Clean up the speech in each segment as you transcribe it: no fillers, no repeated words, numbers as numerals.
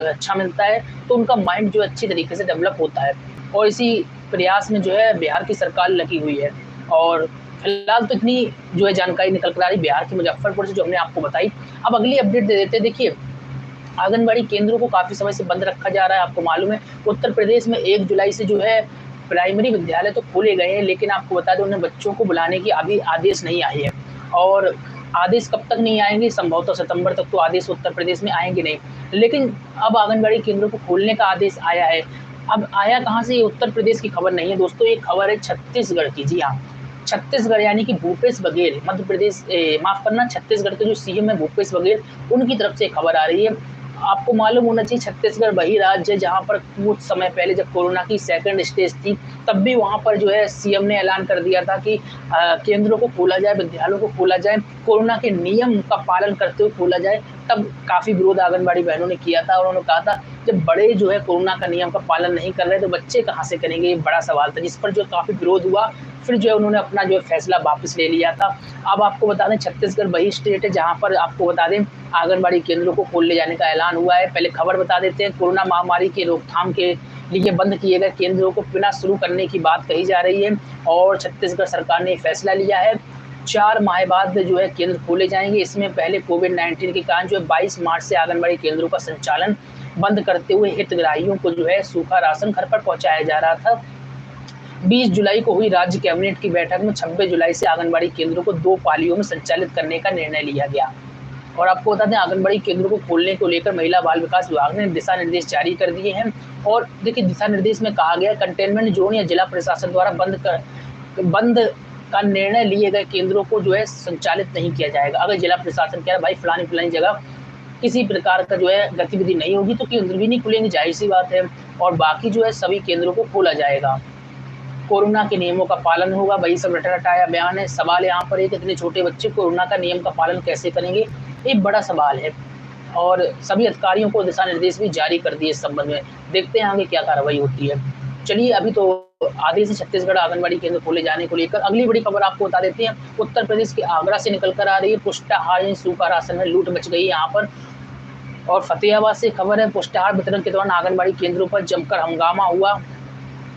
अच्छा मिलता है, तो उनका माइंड जो है अच्छी तरीके से डेवलप होता है। और इसी प्रयास में जो है बिहार की सरकार लगी हुई है। और फिलहाल तो इतनी जो है जानकारी निकल कर आ रही बिहार के मुज़फ्फरपुर से, जो हमने आपको बताई। अब अगली अपडेट दे देते हैं। देखिए, आंगनबाड़ी केंद्रों को काफ़ी समय से बंद रखा जा रहा है, आपको मालूम है। उत्तर प्रदेश में 1 जुलाई से जो है प्राइमरी विद्यालय तो खोले गए हैं, लेकिन आपको बता दें उन्हें बच्चों को बुलाने की अभी आदेश नहीं आई है। और आदेश कब तक नहीं आएँगे, संभवतः सितंबर तक तो आदेश उत्तर प्रदेश में आएँगे नहीं। लेकिन अब आंगनबाड़ी केंद्रों को खोलने का आदेश आया है। अब आया कहाँ से, ये उत्तर प्रदेश की खबर नहीं है दोस्तों, ये खबर है छत्तीसगढ़ की। जी हाँ, छत्तीसगढ़ यानी कि भूपेश बघेल, मध्य प्रदेश माफ़ करना, छत्तीसगढ़ के जो सीएम है भूपेश बघेल, उनकी तरफ से खबर आ रही है। आपको मालूम होना चाहिए छत्तीसगढ़ वही राज्य है जहाँ पर कुछ समय पहले जब कोरोना की सेकंड स्टेज थी, तब भी वहाँ पर जो है सीएम ने ऐलान कर दिया था कि केंद्रों को खोला जाए, विद्यालयों को खोला जाए, कोरोना के नियम का पालन करते हुए खोला जाए। तब काफ़ी विरोध आंगनबाड़ी बहनों ने किया था और उन्होंने कहा था जब बड़े जो है कोरोना का नियम का पालन नहीं कर रहे तो बच्चे कहाँ से करेंगे, ये बड़ा सवाल था, जिस पर जो काफ़ी विरोध हुआ। फिर जो है उन्होंने अपना जो है फैसला वापस ले लिया था। अब आपको बता दें छत्तीसगढ़ वही स्टेट है जहाँ पर आपको बता दें आंगनबाड़ी केंद्रों को खोल ले जाने का ऐलान हुआ है। पहले खबर बता देते हैं, कोरोना महामारी की रोकथाम के लिए बंद किए गए केंद्रों को पुनः शुरू करने की बात कही जा रही है और छत्तीसगढ़ सरकार ने फैसला लिया है। 4 माह बाद जो है केंद्र खोले जाएँगे। इसमें पहले कोविड-19 के कारण जो है 22 मार्च से आंगनबाड़ी केंद्रों का संचालन बंद करते हुए हितग्राहियों को जो है सूखा राशन घर पर पहुँचाया जा रहा था। 20 जुलाई को हुई राज्य कैबिनेट की बैठक में 26 जुलाई से आंगनबाड़ी केंद्रों को 2 पालियों में संचालित करने का निर्णय लिया गया। और आपको बता दें आंगनबाड़ी केंद्रों को खोलने को लेकर महिला बाल विकास विभाग ने दिशा निर्देश जारी कर दिए हैं। और देखिए दिशा निर्देश में कहा गया कंटेनमेंट जोन या जिला प्रशासन द्वारा बंद का निर्णय लिए गए केंद्रों को जो है संचालित नहीं किया जाएगा। अगर जिला प्रशासन कह रहा है भाई फलानी जगह किसी प्रकार का जो है गतिविधि नहीं होगी तो केंद्र भी नहीं खुलेंगे, जाहिर सी बात है। और बाकी जो है सभी केंद्रों को खोला जाएगा। कोरोना के नियमों का पालन होगा, वही सब रटा-रटाया बयान है। सवाल यहाँ पर है कि इतने छोटे बच्चे कोरोना का नियम का पालन कैसे करेंगे? एक बड़ा सवाल है। और सभी अधिकारियों को दिशा निर्देश भी जारी कर दिए इस संबंध में। देखते हैं आगे क्या कार्रवाई होती है। चलिए अभी तो आदेश है छत्तीसगढ़ आंगनबाड़ी केंद्र खोले जाने को लेकर। अगली बड़ी खबर आपको बता देते हैं, उत्तर प्रदेश के आगरा से निकल कर आ रही है। पुष्टाहार यानी सूखा राशन में लूट मच गई है यहाँ पर। और फतेहाबाद से खबर है, पुष्टाहार वितरण के दौरान आंगनबाड़ी केंद्रों पर जमकर हंगामा हुआ।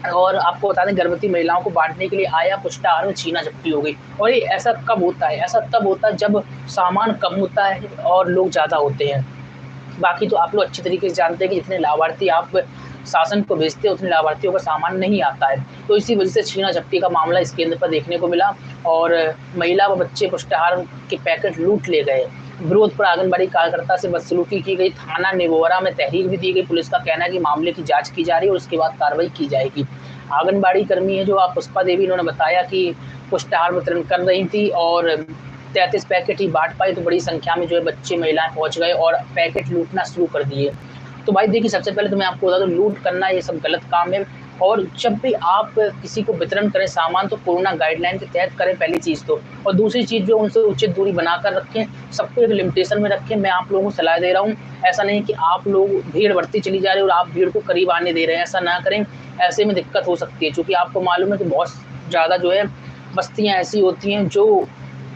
और आपको बता दें गर्भवती महिलाओं को बाँटने के लिए आया पुष्टाहार में छीना-झपटी हो गई। और ये ऐसा कब होता है? ऐसा तब होता है जब सामान कम होता है और लोग ज़्यादा होते हैं। बाकी तो आप लोग अच्छी तरीके से जानते हैं कि जितने लाभार्थी आप शासन को भेजते हैं, उतने लाभार्थियों का सामान नहीं आता है। तो इसी वजह से छीना-झपटी का मामला इस केंद्र पर देखने को मिला और महिला व बच्चे पुष्टाहार के पैकेट लूट ले गए। विरोध पर आंगनबाड़ी कार्यकर्ता से बदसलूकी की गई। थाना निगोरा में तहरीर भी दी गई। पुलिस का कहना है कि मामले की जाँच की जा रही है और उसके बाद कार्रवाई की जाएगी। आंगनबाड़ी कर्मी है जो आप पुष्पा देवी, इन्होंने बताया कि पुष्टाहार वितरण कर रही थी और 33 पैकेट ही बाँट पाई, तो बड़ी संख्या में जो है बच्चे महिलाएँ पहुँच गए और पैकेट लूटना शुरू कर दिए। तो भाई देखिए सबसे पहले तो मैं आपको बता दूँ लूट करना ये सब गलत काम है। और जब भी आप किसी को वितरण करें सामान तो कोरोना गाइडलाइन के तहत करें, पहली चीज़ तो। और दूसरी चीज़ जो उनसे उचित दूरी बनाकर रखें, सबको एक लिमिटेशन में रखें। मैं आप लोगों को सलाह दे रहा हूँ, ऐसा नहीं कि आप लोग भीड़ बढ़ती चली जा रही है और आप भीड़ को करीब आने दे रहे हैं, ऐसा ना करें। ऐसे में दिक्कत हो सकती है, चूँकि आपको मालूम है कि बहुत ज़्यादा जो है बस्तियाँ ऐसी होती हैं जो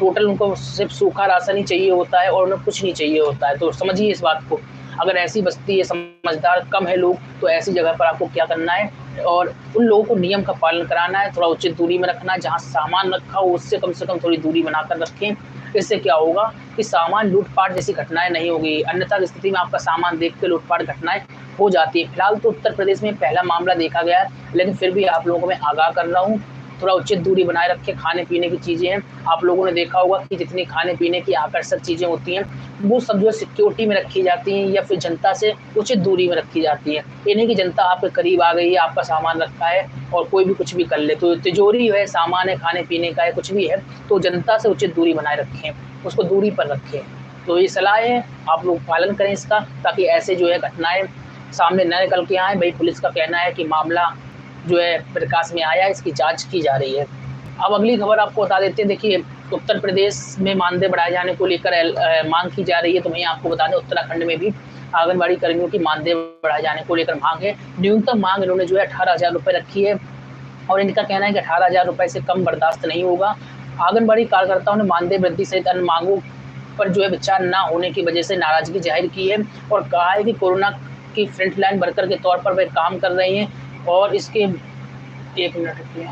टोटल उनको सिर्फ़ सूखा राशन ही चाहिए होता है और उन्हें कुछ नहीं चाहिए होता है। तो समझिए इस बात को। अगर ऐसी बस्ती है, समझदार कम है लोग, तो ऐसी जगह पर आपको क्या करना है और उन लोगों को नियम का पालन कराना है, थोड़ा उचित दूरी में रखना है। जहाँ सामान रखा हो उससे कम से कम थोड़ी दूरी बनाकर रखें। इससे क्या होगा कि सामान लूट-पाट जैसी घटनाएँ नहीं होगी, अन्यथा की स्थिति में आपका सामान देख के लूट-पाट घटनाएँ हो जाती है। फिलहाल तो उत्तर प्रदेश में पहला मामला देखा गया है, लेकिन फिर भी आप लोगों को मैं आगाह कर रहा हूँ, थोड़ा उचित दूरी बनाए रखें। खाने-पीने की चीज़ें हैं, आप लोगों ने देखा होगा कि जितनी खाने-पीने की आकर्षक चीज़ें होती हैं, वो सब जो है सिक्योरिटी में रखी जाती हैं या फिर जनता से उचित दूरी में रखी जाती हैं। ये नहीं कि जनता आपके करीब आ गई है, आपका सामान रखा है और कोई भी कुछ भी कर ले। तो तिजोरी है, सामान है, खाने-पीने का है, कुछ भी है, तो जनता से उचित दूरी बनाए रखें, उसको दूरी पर रखें। तो ये सलाह है, आप लोग पालन करें इसका, ताकि ऐसे जो है घटनाएँ सामने ना निकल के आएँ। भई पुलिस का कहना है कि मामला जो है प्रकाश में आया है, इसकी जाँच की जा रही है। अब अगली खबर आपको बता देते हैं, देखिए उत्तर प्रदेश में मानदेय बढ़ाए जाने को लेकर माँग की जा रही है, तो वहीं आपको बता दें उत्तराखंड में भी आंगनबाड़ी कर्मियों की मानदेय बढ़ाए जाने को लेकर माँग है। न्यूनतम माँग इन्होंने जो है 18,000 रुपए रखी है और इनका कहना है कि 18,000 रुपए से कम बर्दाश्त नहीं होगा। आंगनबाड़ी कार्यकर्ताओं ने मानदेय वृद्धि सहित अन्य माँगों पर जो है विचार ना होने की वजह से नाराज़गी ज़ाहिर की है और कहा है कि कोरोना की फ्रंट लाइन वर्कर के तौर पर वे काम कर रही हैं और इसके 1 मिनट रुकिए।